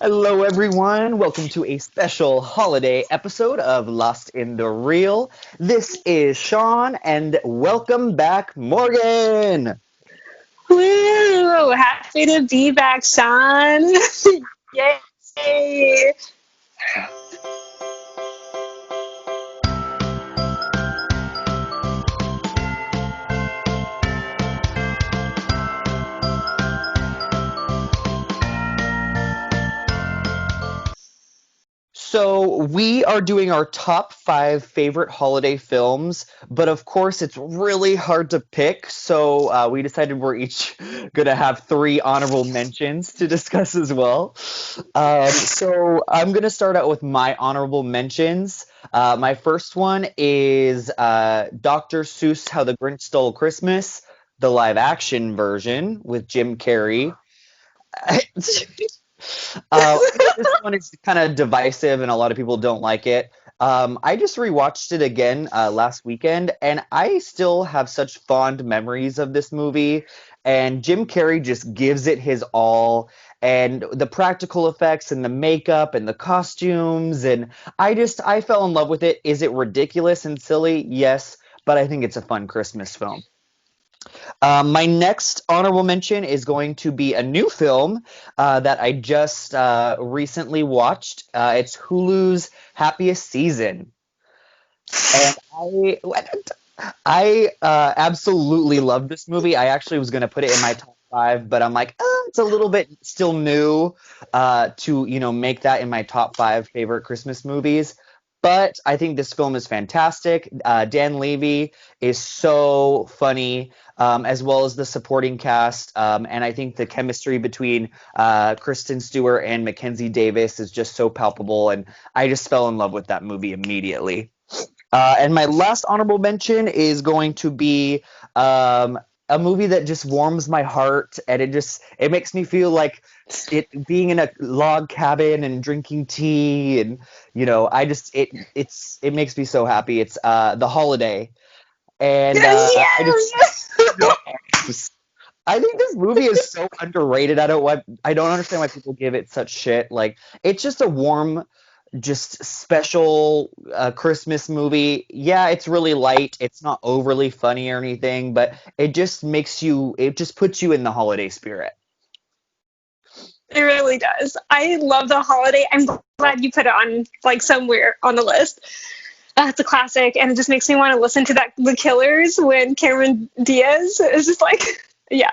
Hello, everyone. Welcome to a special holiday episode of Lost in the Reel. This is Sean, and welcome back, Morgan. Woo! Happy to be back, Sean. Yay! So, we are doing our top five favorite holiday films, but of course, it's really hard to pick. So, we decided we're each going to have three honorable mentions to discuss as well. So, I'm going to start out with my honorable mentions. My first one is Dr. Seuss How the Grinch Stole Christmas, the live action version with Jim Carrey. I know this one is kind of divisive and a lot of people don't like it. I just rewatched it again last weekend, and I still have such fond memories of this movie. And Jim Carrey just gives it his all, and the practical effects and the makeup and the costumes, and I fell in love with it. Is it ridiculous and silly? Yes, but I think it's a fun Christmas film. My next honorable mention is going to be a new film that I just recently watched. It's Hulu's Happiest Season, and I absolutely love this movie. I actually was going to put it in my top five, but I'm like, it's a little bit still new to make that in my top five favorite Christmas movies. But I think this film is fantastic. Dan Levy is so funny, as well as the supporting cast. And I think the chemistry between Kristen Stewart and Mackenzie Davis is just so palpable. And I just fell in love with that movie immediately. And my last honorable mention is going to be a movie that just warms my heart, and it makes me feel like it being in a log cabin and drinking tea, and it makes me so happy. It's The Holiday, and Yes! I think this movie is so underrated. I don't understand why people give it such shit. Like, it's just a warm, just special Christmas movie. Yeah, it's really light. It's not overly funny or anything, but it just puts you in the holiday spirit. It really does. I love the holiday. I'm glad you put it on like somewhere on the list. It's a classic, and it just makes me want to listen to that The Killers when Cameron Diaz is just like, yeah,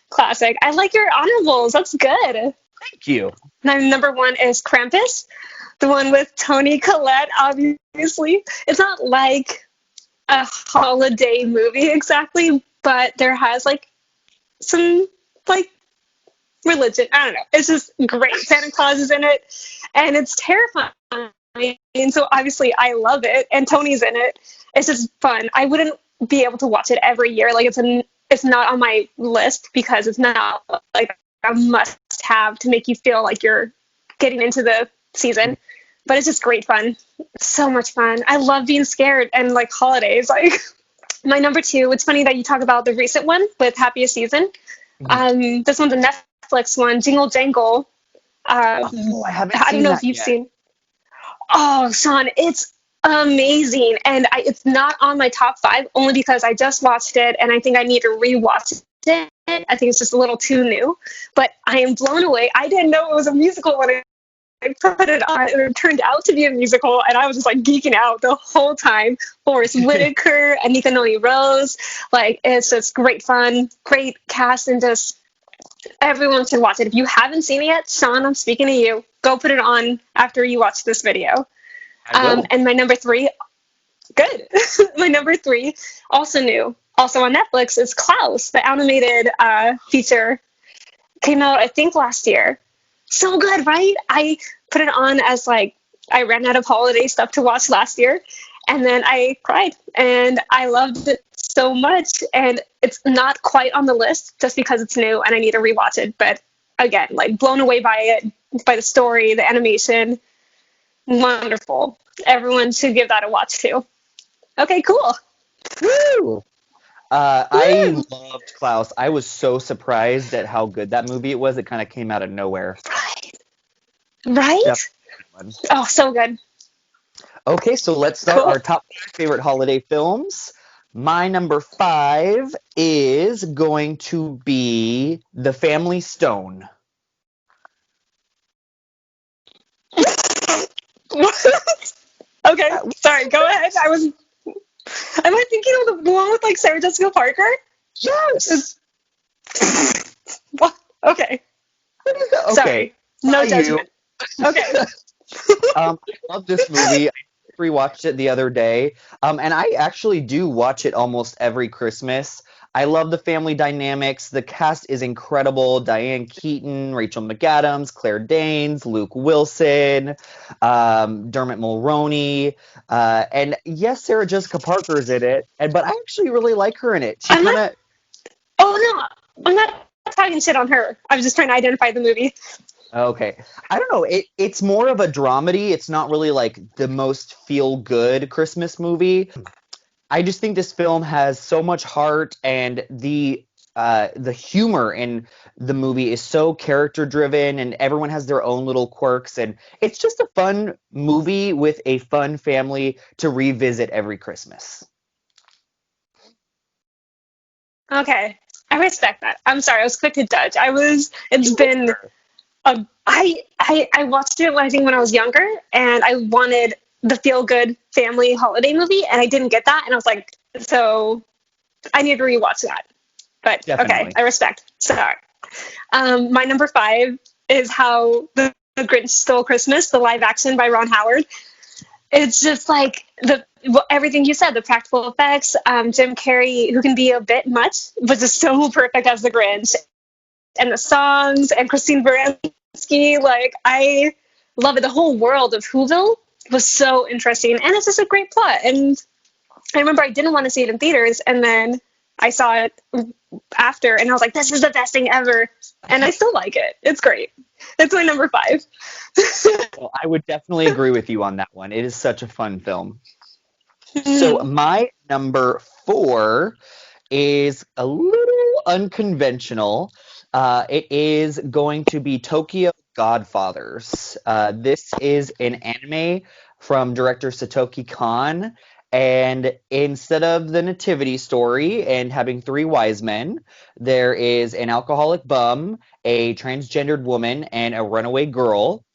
classic. I like your honorables. That's good. Thank you. My number one is Krampus, the one with Tony Collette. Obviously, it's not like a holiday movie exactly, but there has like some like religion. I don't know. It's just great. Santa Claus is in it, and it's terrifying. And so obviously I love it, and Tony's in it. It's just fun. I wouldn't be able to watch it every year. Like it's not on my list because it's not like a must have to make you feel like you're getting into the season. But it's just great fun. So much fun. I love being scared and like holidays. Like my number two, it's funny that you talk about the recent one with Happiest Season. Mhm. This one's a Netflix one, Jingle Jangle. Oh, I haven't I don't seen know that if you've yet. seen. Oh, Sean, it's amazing, and it's not on my top five only because I just watched it, and I think I need to rewatch it. I think it's just a little too new, but I am blown away. I didn't know it was a musical when I put it on, and it turned out to be a musical, and I was just like geeking out the whole time. Forrest Whitaker, Anika Noni Rose, like it's just great fun, great cast, and just everyone should watch it. If you haven't seen it yet, Sean, I'm speaking to you. Go put it on after you watch this video. I will. And my number three, good. My number three, also new, also on Netflix, is Klaus, the animated feature. Came out, I think, last year. So good, right? I put it on as like I ran out of holiday stuff to watch last year, and then I cried, and I loved it so much. And it's not quite on the list just because it's new and I need to rewatch it. But again, like blown away by it, by the story, the animation, wonderful. Everyone should give that a watch too. Okay, cool. Woo! I Woo! loved Klaus. I was so surprised at how good that movie it was. It kind of came out of nowhere. Right. Right? Definitely a good one. Oh, so good. Okay, so let's start Cool. our top 5 favorite holiday films. My number 5 is going to be The Family Stone. Okay, Uh, sorry, go ahead. Am I thinking of the one with like Sarah Jessica Parker? Yes. What? Okay, Okay, sorry. by No you. judgment. Okay. I love this movie. I rewatched it the other day, and I actually do watch it almost every Christmas. I love the family dynamics. The cast is incredible. Diane Keaton, Rachel McAdams, Claire Danes, Luke Wilson, Dermot Mulroney, and yes, Sarah Jessica Parker's in it. But I actually really like her in it. She I'm kind not. of Oh no, I'm not talking shit on her. I was just trying to identify the movie. Okay. I don't know. It's more of a dramedy. It's not really like the most feel good Christmas movie. I just think this film has so much heart, and the humor in the movie is so character driven, and everyone has their own little quirks, and it's just a fun movie with a fun family to revisit every Christmas. Okay, I respect that. I'm sorry, I was quick to judge. I was. It's been. I watched it when I was younger, and I wanted the feel good family holiday movie, and I didn't get that, and I was like, so I need to rewatch that. But okay, Definitely. I respect. Sorry. My number 5 is how the Grinch Stole Christmas, the live action by Ron Howard. It's just like everything you said, the practical effects. Jim Carrey, who can be a bit much, was just so perfect as the Grinch, and the songs, and Christine Baranski. Like I love it. The whole world of Whoville was so interesting, and it's just a great plot. And I remember I didn't want to see it in theaters, and then I saw it after, and I was like, "This is the best thing ever," and I still like it. It's great. It's my number 5. Well, I would definitely agree with you on that one. It is such a fun film. So my number 4 is a little unconventional. It is going to be Tokyo Godfathers. This is an anime from director Satoshi Kon. And instead of the nativity story and having three wise men, there is an alcoholic bum, a transgendered woman, and a runaway girl.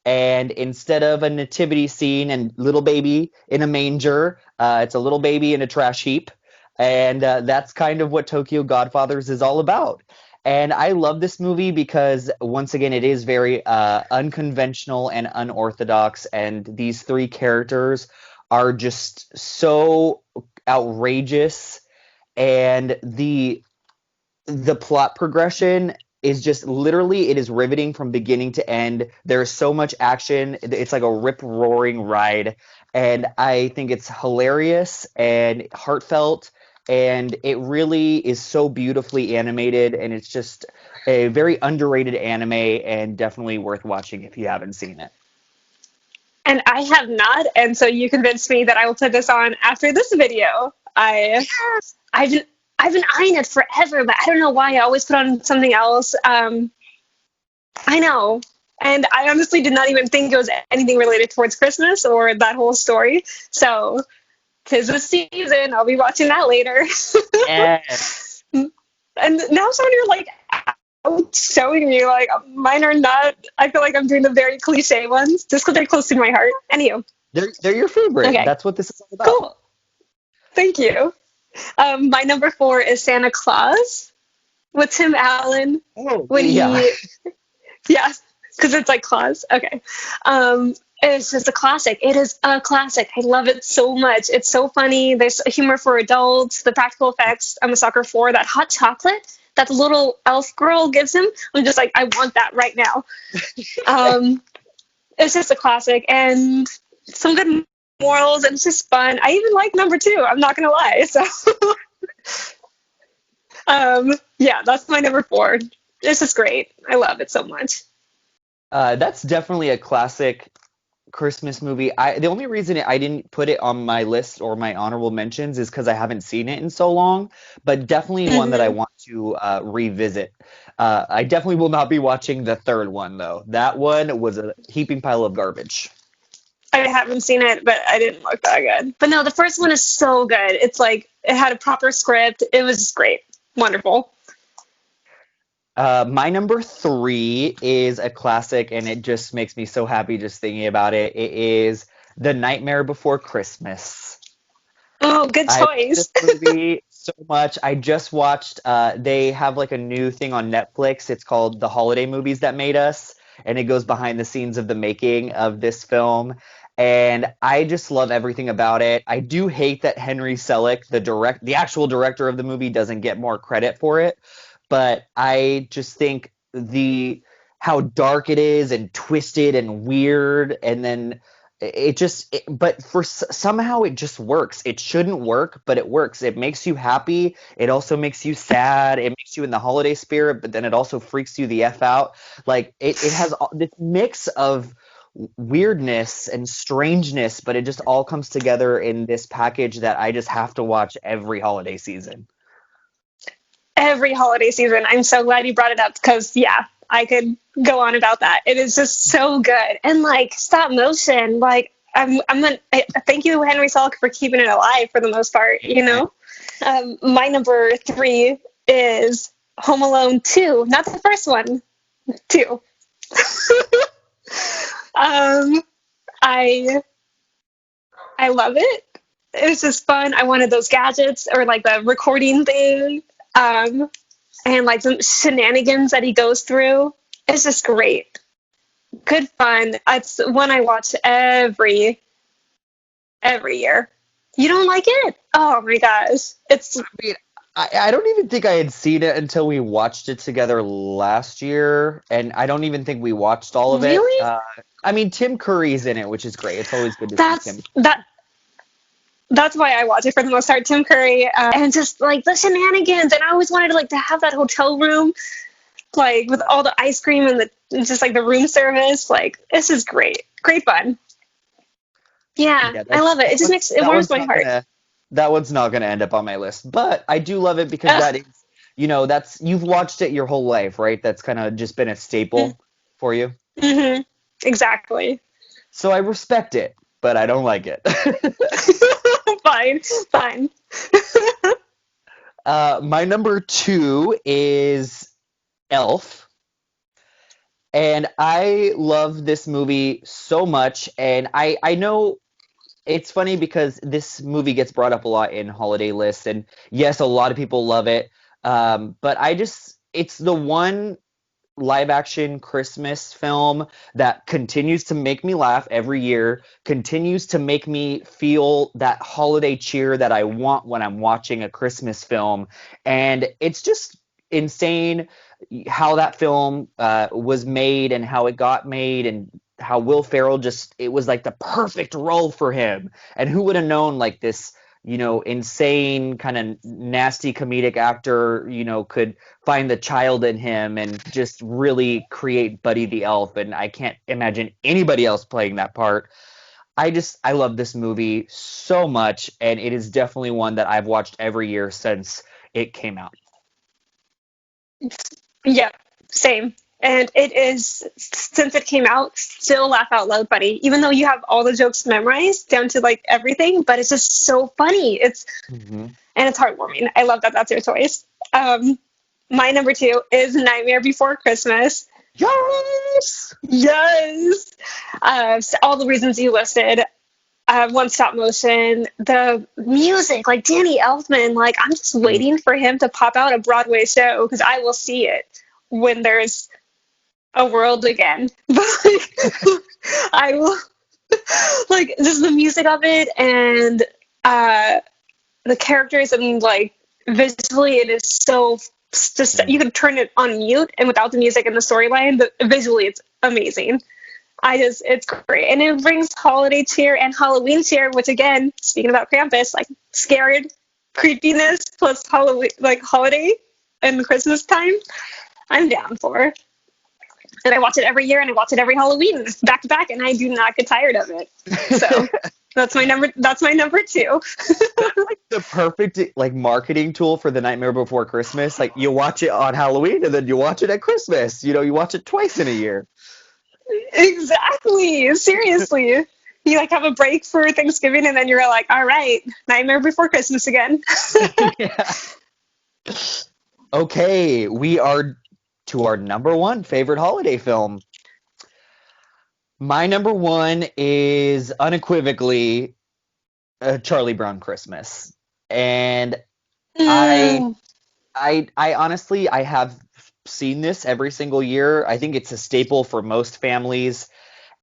And instead of a nativity scene and little baby in a manger, it's a little baby in a trash heap. And that's kind of what Tokyo Godfathers is all about. And I love this movie because, once again, it is very unconventional and unorthodox. And these three characters are just so outrageous. And the plot progression is just literally it is riveting from beginning to end. There's so much action. It's like a rip roaring ride, and I think it's hilarious and heartfelt, and it really is so beautifully animated, and it's just a very underrated anime and definitely worth watching if you haven't seen it. And I have not, and so you convinced me that I will put this on after this video. I've been I've been eyeing it forever, but I don't know why. I always put on something else. I know, and I honestly did not even think it was anything related towards Christmas or that whole story. So, 'tis the season. I'll be watching that later. Yes. And now some of you are like showing me like mine are not. I feel like I'm doing the very cliche ones just because they're close to my heart. Anywho, They're your favorite. okay, That's what this is all about. cool. Thank you. My number 4 is Santa Claus with Tim Allen Oh, when yeah. he, yeah, because it's like Claus. Okay. It's just a classic. It is a classic. I love it so much. It's so funny. There's humor for adults, the practical effects. I'm a sucker for that hot chocolate that the little elf girl gives him. I'm just like, I want that right now. Um, it's just a classic and some good morals, and it's just fun. I even like number 2. I'm not gonna lie. So, yeah, that's my number 4. This is great. I love it so much. That's definitely a classic Christmas movie. The only reason I didn't put it on my list or my honorable mentions is because I haven't seen it in so long, but definitely one that I Hmm. want to revisit. I definitely will not be watching the third one though. That one was a heaping pile of garbage. I haven't seen it, but I didn't look that good. But no, the first one is so good. It's like it had a proper script. It was just great. Wonderful. My number three is a classic, and it just makes me so happy just thinking about it. It is The Nightmare Before Christmas. Oh, good I love choice. this movie so much. I just watched, they have like a new thing on Netflix. It's called The Holiday Movies That Made Us, and it goes behind the scenes of the making of this film. And I just love everything about it. I do hate that Henry Selick, the actual director of the movie, doesn't get more credit for it. But I just think how dark it is and twisted and weird, and then but somehow it just works. It shouldn't work, but it works. It makes you happy. It also makes you sad. It makes you in the holiday spirit, but then it also freaks you the F out. Like it has this mix of weirdness and strangeness, but it just all comes together in this package that I just have to watch every holiday season. Every holiday season. I'm so glad you brought it up because, yeah, I could go on about that. It is just so good. And like stop motion, like thank you, Henry Selick, for keeping it alive for the most part, you Amen. know? My number three is Home Alone 2, not the first one, 2. um, I I love it. It was just fun. I wanted those gadgets or like the recording thing. Um, and like the shenanigans that he goes through. It's just great. Good fun. It's one I watch every year. You don't like it? Oh my gosh. It's I mean, I don't even think I had seen it until we watched it together last year, and I don't even think we watched all of it. really I mean, Tim Curry's in it, which is great. It's always good to see that's Tim. that's why I watch it for the most part. Tim Curry, and just like the shenanigans. And I always wanted to like to have that hotel room, like with all the ice cream and the just like the room service. Like this is great, great fun. Yeah, Yeah, I love it. It just makes it that warms one's my not heart. gonna that one's not gonna end up on my list, but I do love it because Ugh. that is, that's you've watched it your whole life, right? That's kind of just been a staple for you. Mm-hmm. Exactly. So I respect it, but I don't like it. Fine, fine. My number two is Elf. And I love this movie so much. And I know it's funny because this movie gets brought up a lot in holiday lists. And yes, a lot of people love it. But it's the one live action Christmas film that continues to make me laugh every year, continues to make me feel that holiday cheer that I want when I'm watching a Christmas film. And it's just insane how that film was made and how it got made and how Will Ferrell it was like the perfect role for him. And who would have known like this, insane kind of nasty comedic actor, could find the child in him and just really create Buddy the Elf. And I can't imagine anybody else playing that part. I love this movie so much, and it is definitely one that I've watched every year since it came out. Yeah, same. And it is, since it came out, still laugh out loud buddy. Even though you have all the jokes memorized down to like everything, but it's just so funny. Hmm. And it's heartwarming. I love that that's your choice. My number two is Nightmare Before Christmas. Yes. Yes. So all the reasons you listed. One stop motion, the music, like Danny Elfman, like I'm just waiting for him to pop out a Broadway show because I will see it when there's a world again. But like, I will like just the music of it and uh, the characters and like visually it is so just you can turn it on mute and without the music and the storyline, visually it's amazing. It's great. And it brings holiday cheer and Halloween cheer, which again, speaking about Krampus, like scared creepiness plus Halloween, like holiday and Christmas time, I'm down for. And I watch it every year, and I watch it every Halloween back to back, and I do not get tired of it. So that's my number two. That's like the perfect like marketing tool for The Nightmare Before Christmas. Like you watch it on Halloween and then you watch it at Christmas. You know, you watch it twice in a year. Exactly. Seriously. You like have a break for Thanksgiving, and then you're like, all right, Nightmare Before Christmas again. Yeah. Okay, we are to our number one favorite holiday film. My number one is unequivocally Charlie Brown Christmas. And I Mm. I honestly I have seen this every single year. I think it's a staple for most families.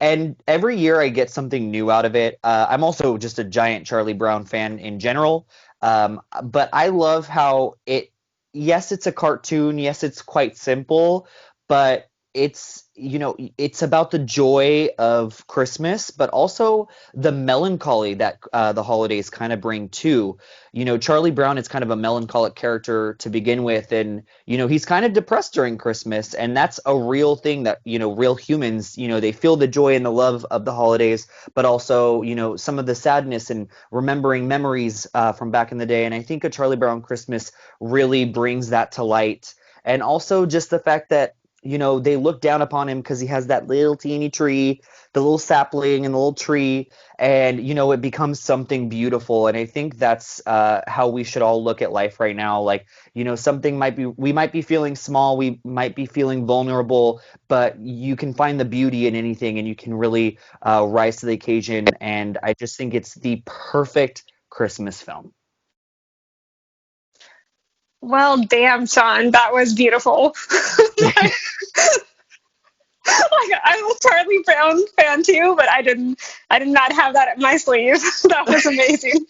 And every year I get something new out of it. I'm also just a giant Charlie Brown fan in general. But I love how yes, it's a cartoon. Yes, it's quite simple, but it's about the joy of Christmas, but also the melancholy that the holidays kind of bring too. Charlie Brown is kind of a melancholic character to begin with, and he's kind of depressed during Christmas, and that's a real thing that real humans they feel the joy and the love of the holidays, but also some of the sadness and remembering memories from back in the day. And I think a Charlie Brown Christmas really brings that to light, and also just the fact that they look down upon him because he has that little teeny tree, the little sapling and the little tree, and it becomes something beautiful. And I think that's how we should all look at life right now. Like, something we might be feeling small, we might be feeling vulnerable, but you can find the beauty in anything, and you can really rise to the occasion. And I just think it's the perfect Christmas film. Well, damn, Sean, that was beautiful. Like, I'm a Charlie Brown fan too, but I did not have that up my sleeve. That was amazing.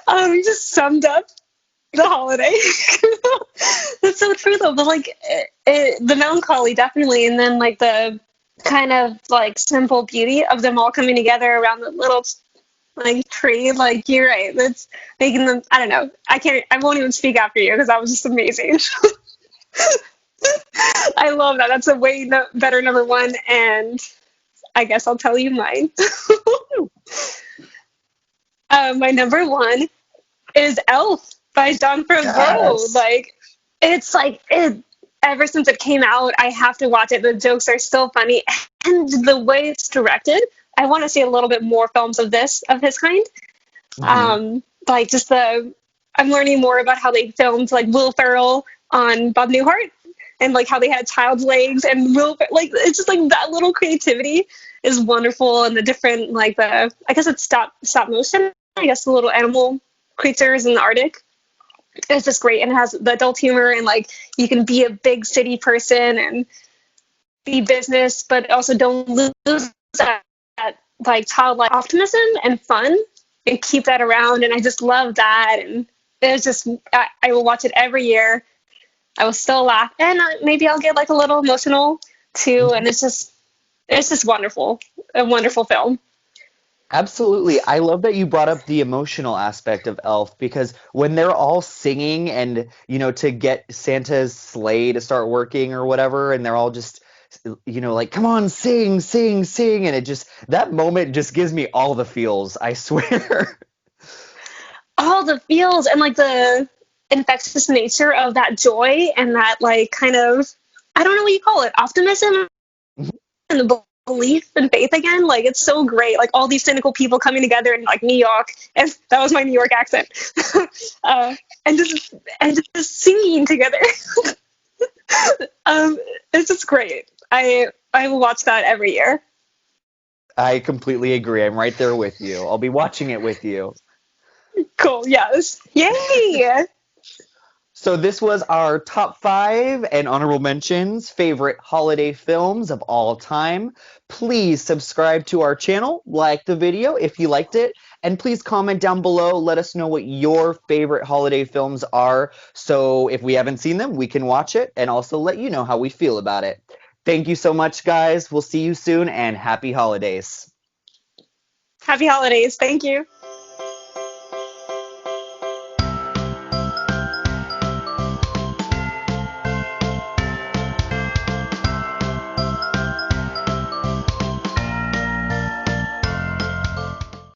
You just summed up the holiday. That's so true though. But like the melancholy definitely, and then like the kind of like simple beauty of them all coming together around the little like tree. Like you're right. That's making them. I don't know. I can't. I won't even speak after you because that was just amazing. I love that. That's a way better number one, and I guess I'll tell you mine. My number one is Elf by John Favreau. Yes. Like, it's like ever since it came out, I have to watch it. The jokes are still funny, and the way it's directed, I want to see a little bit more films of his kind. Mhm. Like just I'm learning more about how they filmed like Will Ferrell on Bob Newhart, and like how they had child's legs and like it's just like that little creativity is wonderful, and the different like I guess it's stop motion. I guess the little animal creatures in the Arctic. It's just great, and it has the adult humor, and like you can be a big city person and be business, but also don't lose that like childlike optimism and fun, and keep that around. And I just love that, and it's just I will watch it every year. I will still laugh, and maybe I'll get like a little emotional too. And it's just wonderful, a wonderful film. Absolutely. I love that you brought up the emotional aspect of Elf because when they're all singing and, to get Santa's sleigh to start working or whatever, and they're all just, like, come on, sing, sing, sing. And that moment just gives me all the feels, I swear. All the feels and like the infectious nature of that joy and that like kind of I don't know what you call it, optimism and the belief and faith again. Like it's so great. Like all these cynical people coming together in like New York, and that was my New York accent, uh, and just singing together. um, it's just great. I will watch that every year. I completely agree. I'm right there with you. I'll be watching it with you. Cool. Yes. Yay. So this was our top five and honorable mentions favorite holiday films of all time. Please subscribe to our channel, like the video if you liked it, and please comment down below. Let us know what your favorite holiday films are. So if we haven't seen them, we can watch it and also let you know how we feel about it. Thank you so much, guys. We'll see you soon and happy holidays. Happy holidays. Thank you.